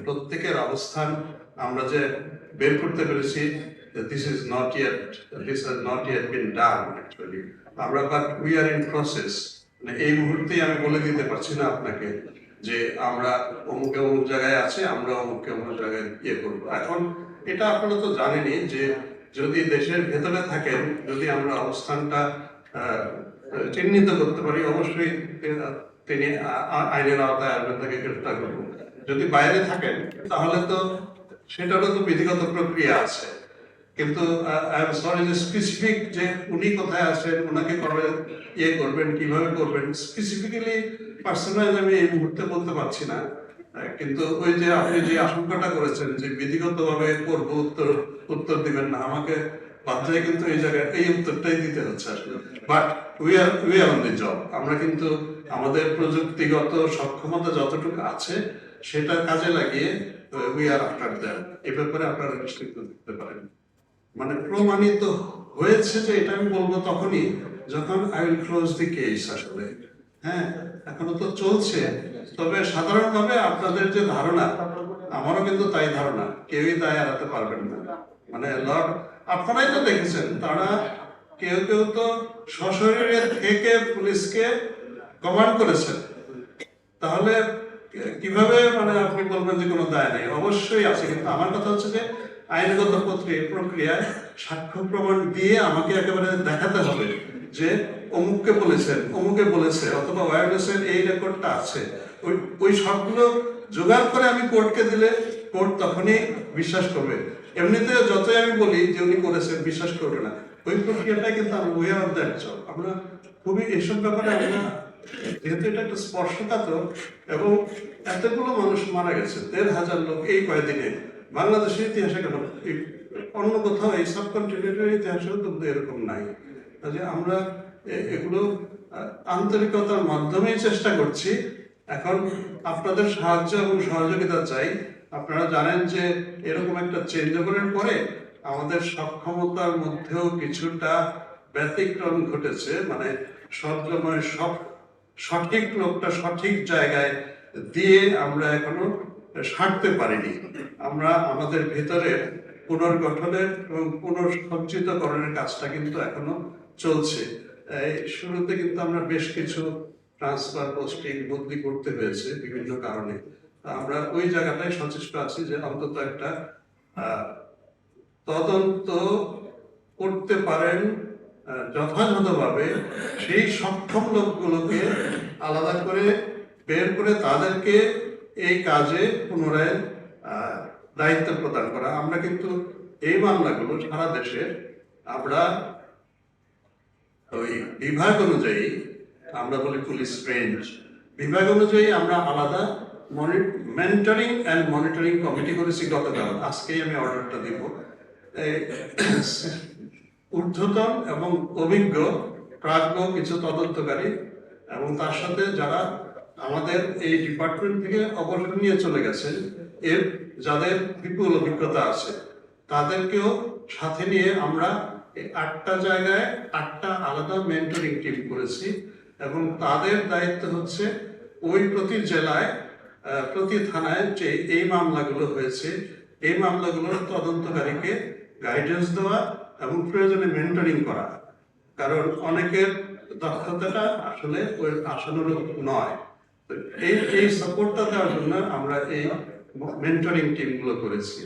প্রত্যেকের অবস্থান আমরা যে বের করতে পেরেছি, this has not yet been done actually. আমরা but we are in process. এই মুহূর্তেই আমি বলে দিতে পারছি না আপনাকে যে আমরা অমুক অমুক জায়গায় আছে, আমরা অমুক অমুক জায়গায় করবো। এখন এটা আপনারা তো জানেনই যে যদি দেশের ভেতরে থাকেন, যদি আমরা অবস্থানটা চিহ্নিত করতে পারি, অবশ্যই তিনি আইনের আওতায় আসবেন, তাকে গ্রেফতার করবো। যদি বাইরে থাকেন তাহলে তো সেটারও তো বিধিগত প্রক্রিয়া আছে। কিন্তু স্পেসিফিক যে উনি কোথায় আছেন, ওনাকে কবে করবেন, কিভাবে করবেন, স্পেসিফিক্যালি পার্সোনাল আমি এই মুহূর্তে বলতে পারছি না। কিন্তু ওই যে আপনি যে আশঙ্কাটা করেছেন যে বিধিগত ভাবে করবো, উত্তর দিবেন না, আমাকে বাধ্য কিন্তু এই জায়গায় এই উত্তরটাই দিতে হচ্ছে আসলে। But we are on the job. আমরা কিন্তু আমাদের প্রযুক্তিগত সক্ষমতা যতটুকু আছে সেটা কাজে লাগিয়ে উই আর আফটার দ্যাট। এই ব্যাপারে আপনারা নিশ্চিত দিতে পারেন। মানে প্রমাণিত হয়েছে যে এটা আমি বলবো তখনই যখন I will close the case. আসলে হ্যাঁ, এখনো তো চলছে। তবে সাধারণভাবে আপনাদের যে ধারণা, আমারও কিন্তু তাই ধারণা, কেউই তাই এড়াতে পারবেন না। মানে লর্ড, আপনারাই তো দেখেছেন, তারা কেউ কেউ তো সশরীরে থেকে পুলিশকে কমান্ড করেছেন। তাহলে কিভাবে মানে আপনি বলবেন যে কোনো দায় নাই? অবশ্যই আছে। কিন্তু আমার কথা হচ্ছে যে আইনগত প্রক্রিয়ায় সাক্ষ্য প্রমাণ দিয়ে আমাকে একেবারে দেখাতে হবে যে অমুককে বলেছেন, অমুকে বলেছে, অথবা ওয়্যারলেসের এই রেকর্ডটা আছে। ওই সবগুলো জোগাড় করে আমি কোর্টকে দিলে কোর্ট তখনই বিশ্বাস করবে। এমনিতে যতই আমি বলি যে উনি করেছেন, বিশ্বাস করবে না। ওই প্রক্রিয়াটাই কিন্তু উই আর দ্যাট জব। আমরা খুবই এসব ব্যাপারে আমরা, যেহেতু এটা একটা স্পর্শকাতর এবং এতগুলো মানুষ মারা গেছে, ১,৫০০ লোক এই কয়েকদিনে, বাংলাদেশের ইতিহাসে কেন, অন্য কোথাও এই সাবকন্টিনেন্টের ইতিহাসেও তো এরকম নাই। যে আমরা এগুলো আন্তরিকতার মাধ্যমেই চেষ্টা করছি। এখন আপনাদের সাহায্য এবং সহযোগিতা চাই। আপনারা জানেন যে এরকম একটা চেঞ্জ ওভারের পরে আমাদের সক্ষমতার মধ্যেও কিছুটা ব্যতিক্রম ঘটেছে। মানে সব সঠিক লোকটা সঠিক জায়গায় দিয়ে আমরা এখনো সারতে পারিনি। আমরা আমাদের ভিতরে পুনর্গঠনের এবং পুনঃসজ্জিতকরণের কাজটা কিন্তু এখনো চলছে। শুরুতে কিন্তু আমরা বেশ কিছু ট্রান্সফার, পোস্টিং, বদলি করতে হয়েছে বিভিন্ন কারণে। আমরা ওই জায়গাটায় সচেষ্ট আছি যে অন্তত একটা তদন্ত করতে পারেন যথাযথভাবে, সেই সক্ষম লোকগুলোকে আলাদা করে বের করে তাদেরকে এই কাজে পুনরায় দায়িত্ব প্রদান করা। আমরা কিন্তু এই মামলাগুলো সারা দেশে আমরা ওই বিভাগ অনুযায়ী, আমরা বলি পুলিশ রেঞ্জ, বিভাগ অনুযায়ী আমরা আলাদা মেন্টরিং অ্যান্ড মনিটরিং কমিটি করেছি গতকাল। আজকেই আমি অর্ডারটা দিব। ঊর্ধ্বতন এবং অভিজ্ঞ প্রাজ্ঞ কিছু তদন্তকারী এবং তার সাথে যারা আমাদের এই ডিপার্টমেন্ট থেকে অবসর নিয়ে চলে গেছেন, এর যাদের বিপুল অভিজ্ঞতা আছে, তাদেরকেও সাথে নিয়ে আমরা ৮টা জায়গায় ৮টা আলাদা মেন্টরিং টিম করেছি। এবং তাদের দায়িত্ব হচ্ছে ওই প্রতি জেলায়, প্রতি থানায় যে এই মামলাগুলো হয়েছে, এই মামলাগুলোর তদন্তকারীকে গাইডেন্স দেওয়া এবং প্রয়োজনে মেন্টরিং করা। কারণ অনেকের দক্ষতাটা আসলে ওই আশানুরূপ নয়। এই সাপোর্টটা দেওয়ার জন্য আমরা এই মেন্টরিং টিমগুলো করেছি।